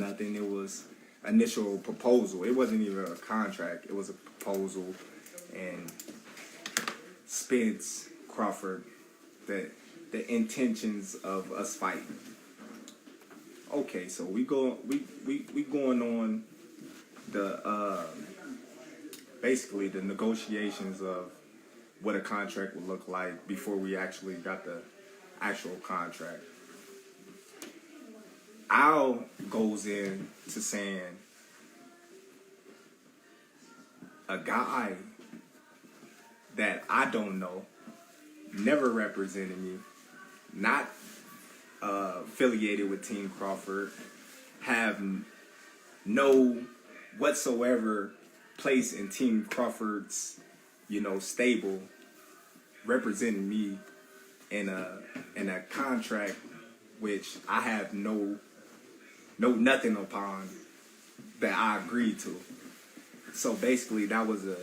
nothing. It was initial proposal. It wasn't even a contract. It was a proposal, and Spence, Crawford, the intentions of us fighting. Okay, so we going on the basically the negotiations of what a contract would look like before we actually got the actual contract. Al goes in to saying a guy that I don't know, never represented me, not affiliated with Team Crawford, have no whatsoever place in Team Crawford's, stable, representing me in a contract which I have no nothing upon that I agreed to. So basically that was a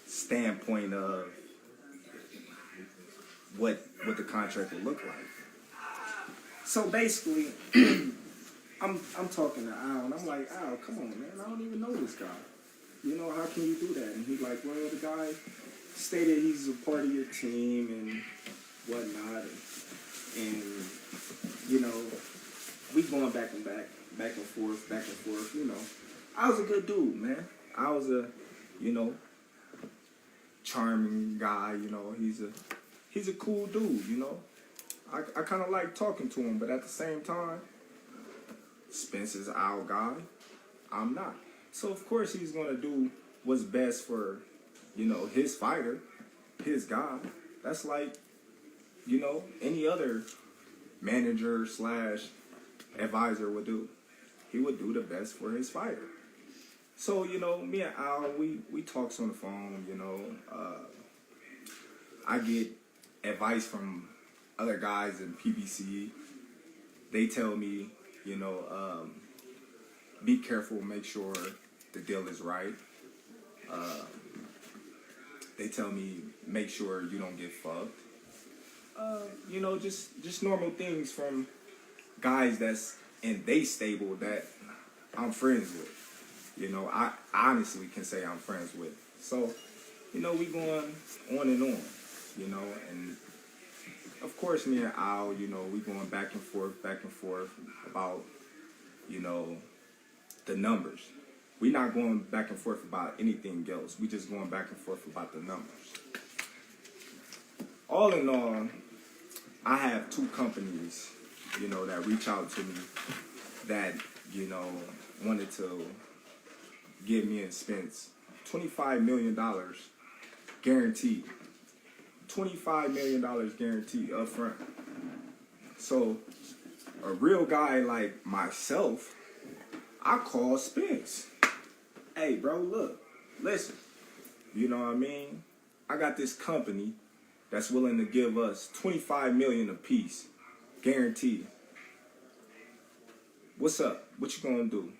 standpoint of what the contract would look like. So basically I'm talking to Al, and I'm like, Al, come on, man, I don't even know this guy. How can you do that? And he's like, well, the guy stated he's a part of your team and whatnot, and we going back and forth. I was a good dude, man. I was a, charming guy. He's a cool dude. I kind of like talking to him, but at the same time, Spence is our guy. I'm not. So of course he's gonna do what's best for, his fighter, his guy. That's like, any other manager / advisor would do. He would do the best for his fighter. So, me and Al, we talks on the phone, I get advice from other guys in PBC. They tell me, be careful, make sure the deal is right. They tell me, make sure you don't get fucked. Just normal things from guys that's in they stable that I'm friends with. I honestly can say I'm friends with. So, we going on and on, and of course me and Al, we going back and forth about, the numbers. We not going back and forth about anything else. We just going back and forth about the numbers. All in all, I have two companies, that reach out to me that, wanted to give me and Spence $25 million guaranteed. $25 million guaranteed up front. So a real guy like myself, I call Spence. Hey, bro, look, listen. You know what I mean? I got this company that's willing to give us $25 million a piece, guaranteed. What's up? What you gonna do?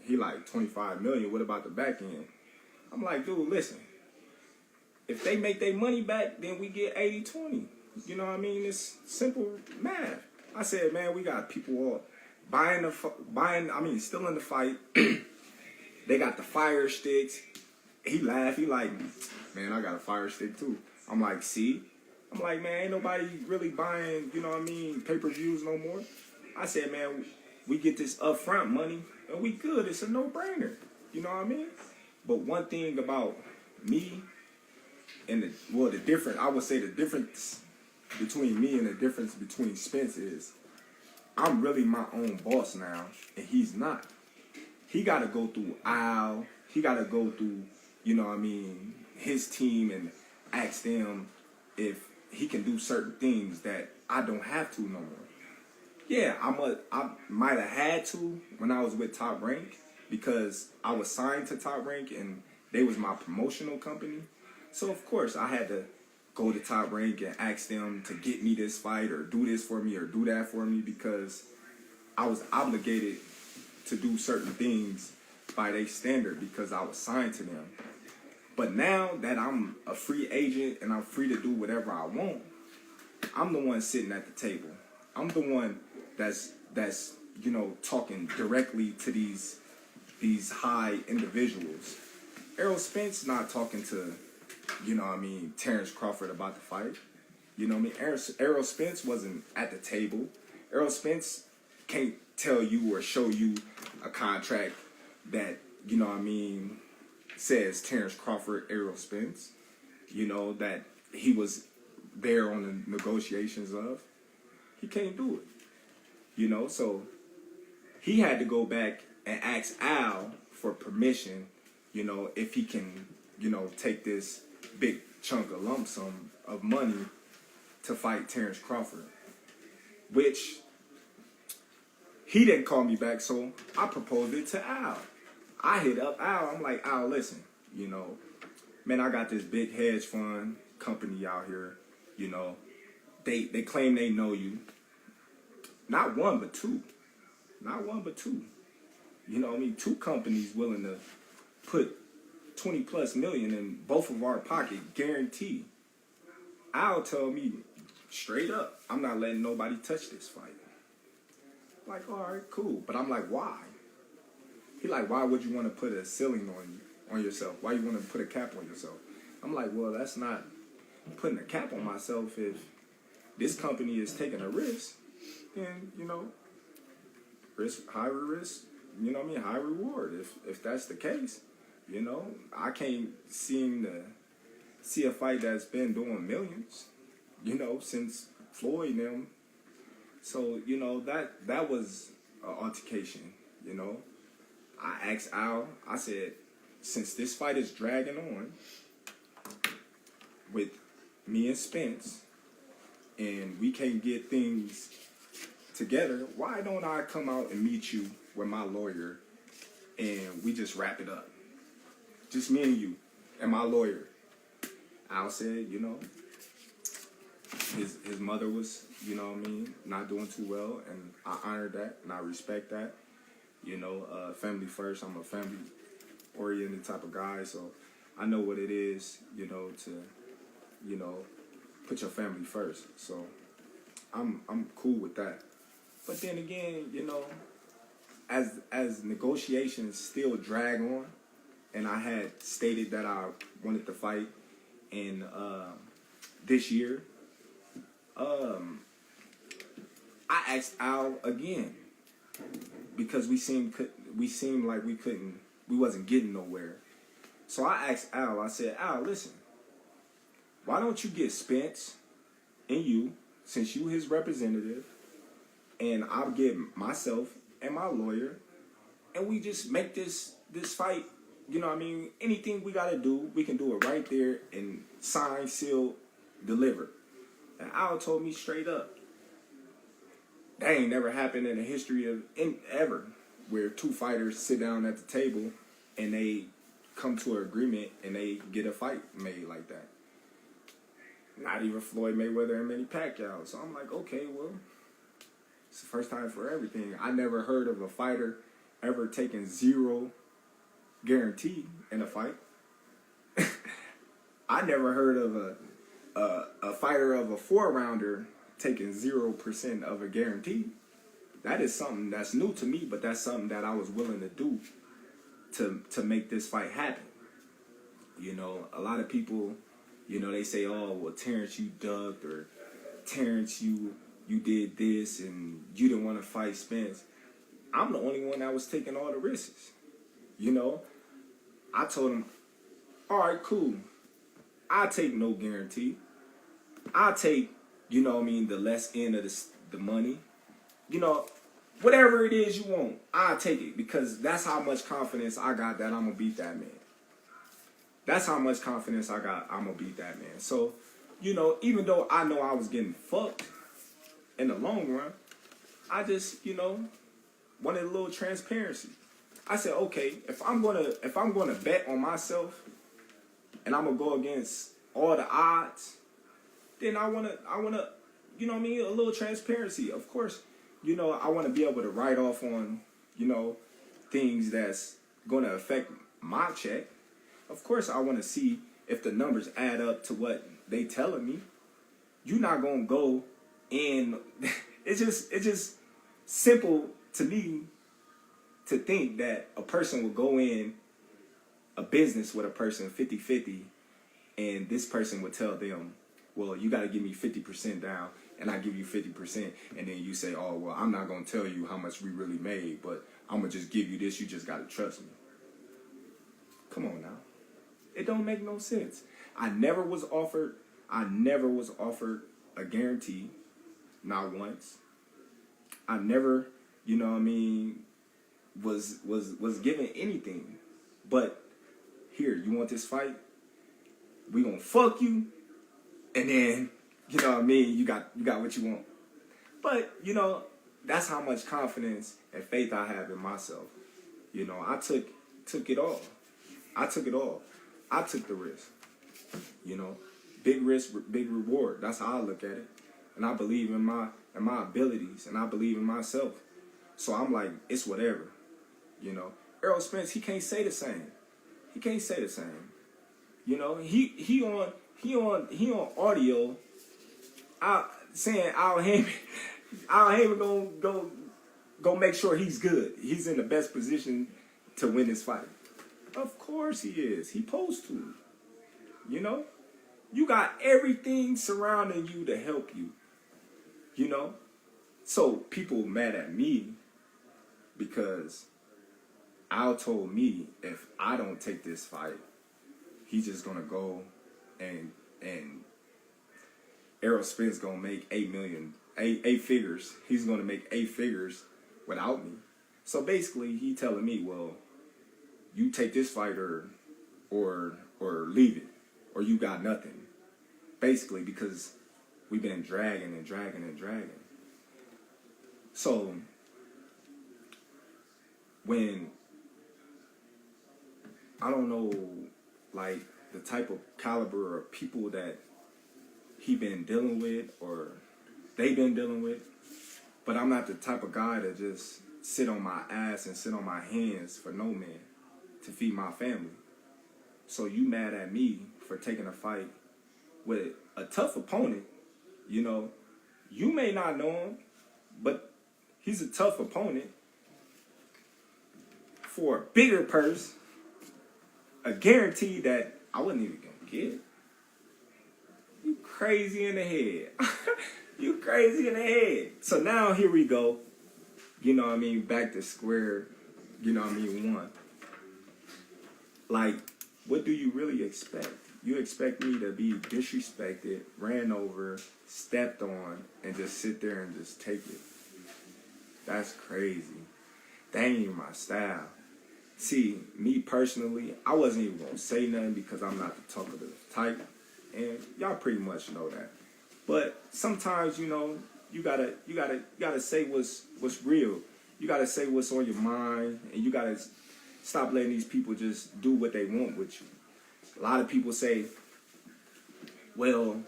He like, $25 million, what about the back end? I'm like, dude, listen. If they make their money back, then we get 80-20. You know what I mean? It's simple math. I said, man, we got people all still in the fight. They got the fire sticks. He laughed. He like, man, I got a fire stick too. I'm like, see? I'm like, man, ain't nobody really buying, pay-per-views no more. I said, man, we get this upfront money and we good. It's a no-brainer. You know what I mean? But one thing about me and the difference between me and the difference between Spence is I'm really my own boss now, and he's not. He got to go through Al. He got to go through, his team and ask them if he can do certain things that I don't have to no more. Yeah, I might have had to when I was with Top Rank because I was signed to Top Rank and they was my promotional company. So, of course, I had to go to Top Rank and ask them to get me this fight or do this for me or do that for me because I was obligated to do certain things by their standard because I was signed to them. But now that I'm a free agent and I'm free to do whatever I want, I'm the one sitting at the table. I'm the one that's talking directly to these high individuals. Errol Spence not talking to, Terence Crawford about the fight. You know what I mean? Errol Spence wasn't at the table. Errol Spence can't tell you or show you a contract that, says Terence Crawford, Errol Spence, that he was there on the negotiations of. He can't do it. So he had to go back and ask Al for permission, if he can, take this big chunk of lump sum of money to fight Terence Crawford, which he didn't call me back, so I proposed it to Al. I hit up Al. I'm like, Al, listen, man, I got this big hedge fund company out here, They claim they know you. Not one, but two. Not one, but two. Two companies willing to put 20 plus million in both of our pocket, guaranteed. Al tell me straight up, I'm not letting nobody touch this fight. Like, all right, cool. But I'm like, why? He like, why would you want to put a ceiling on yourself? Why you want to put a cap on yourself? I'm like, well, that's not putting a cap on myself. If this company is taking a risk, then, high risk, high reward. If that's the case, I can't seem to see a fight that's been doing millions, since Floyd and them. So, that was an altercation, I asked Al, I said, since this fight is dragging on with me and Spence, and we can't get things together, why don't I come out and meet you with my lawyer and we just wrap it up? Just me and you and my lawyer. Al said, his mother was, not doing too well, and I honored that and I respect that. Family first. I'm a family-oriented type of guy, so I know what it is, to, put your family first. So I'm cool with that. But then again, as negotiations still drag on, and I had stated that I wanted to fight in this year, I asked Al again because we seemed like we wasn't getting nowhere. So I asked Al. I said, Al, listen, why don't you get Spence and you, since you his representative, and I'll get myself and my lawyer, and we just make this fight. Anything we gotta do, we can do it right there and sign, seal, deliver. And Al told me straight up, that ain't never happened in the history of ever, where two fighters sit down at the table and they come to an agreement and they get a fight made like that. Not even Floyd Mayweather and Manny Pacquiao. So I'm like, okay, well, it's the first time for everything. I never heard of a fighter ever taking zero guarantee in a fight. I never heard of a fighter of a 4-rounder taking 0% of a guarantee. That is something that's new to me, but that's something that I was willing to do to make this fight happen. A lot of people, they say, oh, well, Terence, you ducked, or Terence, you did this, and you didn't want to fight Spence. I'm the only one that was taking all the risks. I told him, all right, cool. I'll take no guarantee. I'll take, the less end of the money. Whatever it is you want, I'll take it, because that's how much confidence I got that I'm going to beat that man. That's how much confidence I got I'm going to beat that man. So, even though I know I was getting fucked in the long run, I just, wanted a little transparency. I said, okay, if I'm gonna bet on myself and I'm gonna go against all the odds, then I wanna, a little transparency. Of course, I wanna be able to write off on, things that's gonna affect my check. Of course, I wanna see if the numbers add up to what they telling me. You're not gonna go in. It's just simple to me, to think that a person will go in a business with a person 50-50, and this person would tell them, well, you got to give me 50% down, and I give you 50%, and then you say, oh, well, I'm not going to tell you how much we really made, but I'm going to just give you this, you just got to trust me. Come on now. It don't make no sense. I never was offered a guarantee, not once. I never, you know what I mean, was given anything. But here, you want this fight? We gonna fuck you, and then, you know what I mean, you got what you want. But, you know, that's how much confidence and faith I have in myself. You know, I took it all. I took it all. I took the risk. You know, big risk, big reward. That's how I look at it. And I believe in my abilities, and I believe in myself. So I'm like, it's whatever. You know, Errol Spence, he can't say the same. He can't say the same. You know, he on audio saying Al Heyman gonna make sure he's good. He's in the best position to win this fight. Of course he is. He supposed to. You know? You got everything surrounding you to help you. You know? So people mad at me because Al told me if I don't take this fight, he's just gonna go and Errol Spence gonna make 8 figures. He's gonna make 8 figures without me. So basically he telling me, well, you take this fight or leave it, or you got nothing. Basically, because we've been dragging and dragging and dragging. So when I don't know, like, the type of caliber of people that he been dealing with or they been dealing with, but I'm not the type of guy to just sit on my ass and sit on my hands for no man to feed my family. So you mad at me for taking a fight with a tough opponent. You know, you may not know him, but he's a tough opponent for a bigger purse, a guarantee that I wasn't even gonna get. You crazy in the head. You crazy in the head. So now here we go. You know what I mean? Back to square, you know what I mean, one. Like, what do you really expect? You expect me to be disrespected, ran over, stepped on, and just sit there and just take it. That's crazy. That ain't even my style. See, me personally, I wasn't even going to say nothing because I'm not the talkative type. And y'all pretty much know that. But sometimes, you know, you gotta say what's real. You gotta say what's on your mind, and you gotta stop letting these people just do what they want with you. A lot of people say, well,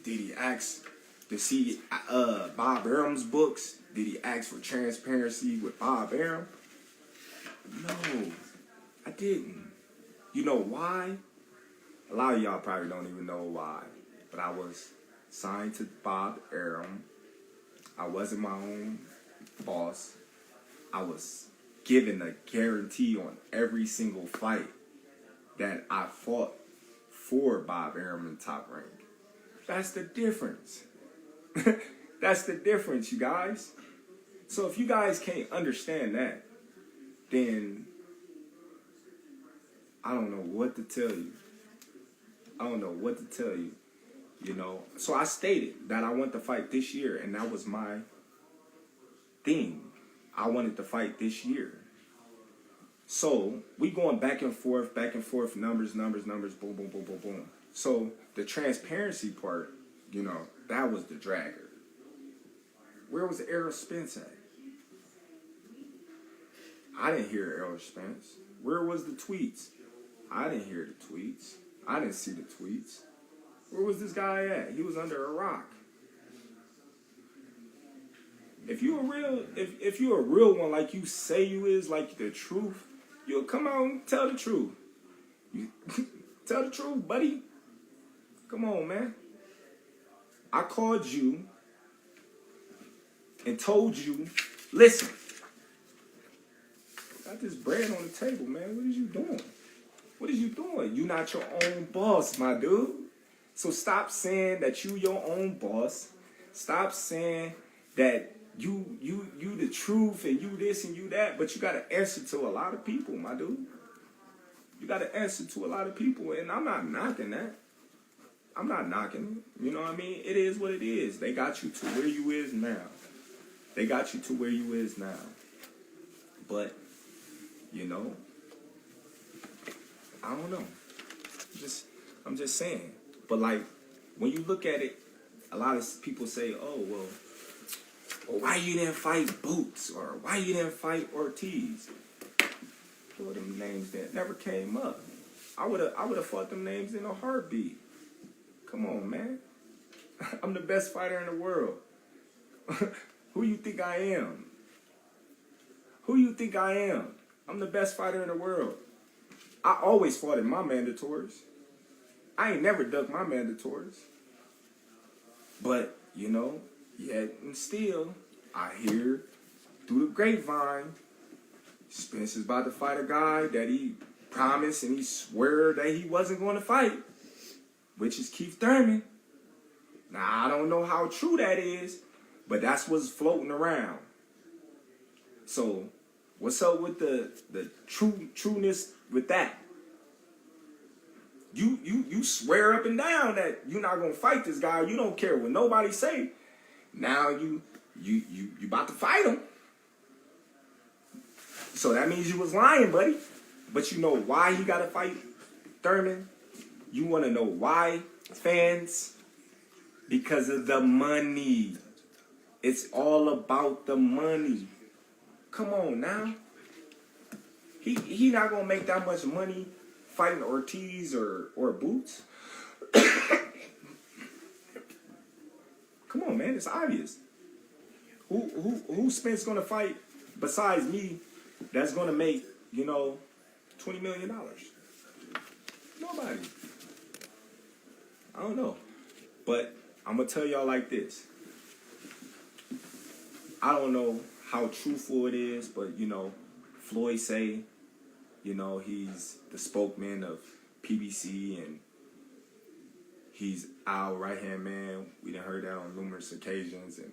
did he ask to see Bob Arum's books? Did he ask for transparency with Bob Arum? No, I didn't. You know why? A lot of y'all probably don't even know why. But I was signed to Bob Arum. I wasn't my own boss. I was given a guarantee on every single fight that I fought for Bob Arum in Top Rank. That's the difference. That's the difference, you guys. So if you guys can't understand that, then I don't know what to tell you. I don't know what to tell you. You know, so I stated that I want to fight this year, and that was my thing. I wanted to fight this year. So we going back and forth, numbers, boom, boom, boom, boom, boom. So the transparency part, you know, that was the dragger. Where was Errol Spence at? I didn't hear Errol Spence. Where was the tweets? I didn't hear the tweets. I didn't see the tweets. Where was this guy at? He was under a rock. If you a real one, like you say you is, like the truth, you'll come out and tell the truth. You tell the truth, buddy. Come on, man. I called you and told you, listen, Got this bread on the table, man. What is you doing? What is you doing? You not your own boss, my dude. So stop saying that you your own boss. Stop saying that you the truth and you this and you that, but you got to answer to a lot of people, my dude. You got to answer to a lot of people, and I'm not knocking that. I'm not knocking it. You know what I mean? It is what it is. They got you to where you is now. They got you to where you is now. But, you know, I don't know. I'm just saying. But like, when you look at it, a lot of people say, oh, well, why you didn't fight Boots? Or why you didn't fight Ortiz? Well, them names that never came up. I would have fought them names in a heartbeat. Come on, man. I'm the best fighter in the world. Who you think I am? Who you think I am? I'm the best fighter in the world. I always fought in my mandatories. I ain't never ducked my mandatories. But, you know, yet and still, I hear through the grapevine, Spence is about to fight a guy that he promised and he swore that he wasn't going to fight, which is Keith Thurman. Now, I don't know how true that is, but that's what's floating around. So, what's up with the trueness with that? You swear up and down that you're not gonna fight this guy. You don't care what nobody say. Now you about to fight him. So that means you was lying, buddy. But you know why he gotta fight Thurman? You want to know why, fans? Because of the money. It's all about the money. Come on now. He not gonna make that much money fighting Ortiz or Boots. Come on, man. It's obvious. Who Spence gonna fight besides me that's gonna make, you know, $20 million? Nobody. I don't know. But I'm gonna tell y'all like this. I don't know how truthful it is, but, you know, Floyd say, you know, he's the spokesman of PBC and he's our right-hand man. We done heard that on numerous occasions. And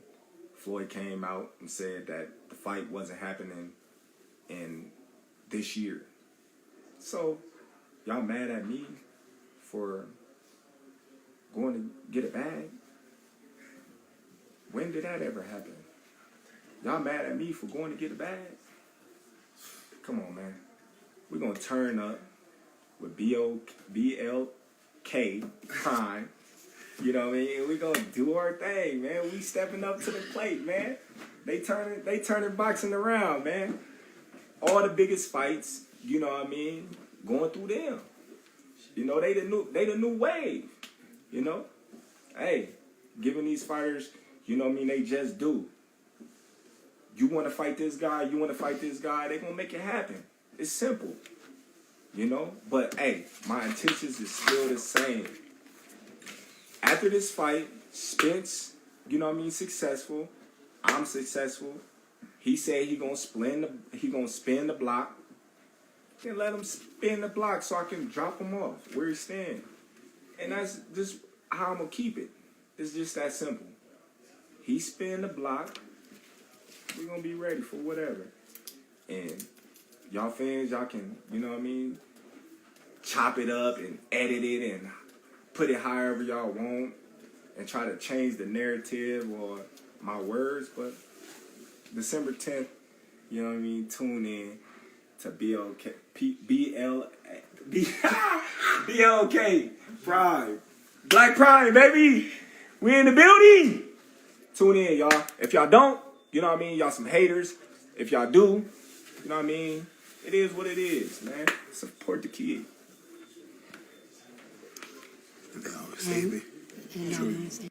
Floyd came out and said that the fight wasn't happening in this year. So, y'all mad at me for going to get a bag? When did that ever happen? Y'all mad at me for going to get a bag? Come on, man. We're going to turn up with BLK Prime. You know what I mean? We're going to do our thing, man. We stepping up to the plate, man. They turning boxing around, man. All the biggest fights, you know what I mean, going through them. You know, they the new wave. You know? Hey, giving these fighters, you know what I mean, they just do. You want to fight this guy, they going to make it happen. It's simple, you know? But, hey, my intentions is still the same. After this fight, Spence, you know what I mean, successful. I'm successful. He said he gonna spin the block. Then let him spin the block so I can drop him off where he stand. And that's just how I'm gonna keep it. It's just that simple. He spin the block. We're gonna be ready for whatever. And y'all fans, y'all can, you know what I mean, chop it up and edit it and put it however y'all want and try to change the narrative or my words. But December 10th, you know what I mean, tune in to BLK Pride. Black Pride, baby. We in the building. Tune in, y'all. If y'all don't, you know what I mean, y'all some haters. If y'all do, you know what I mean, it is what it is, man. Support the kid. They always say,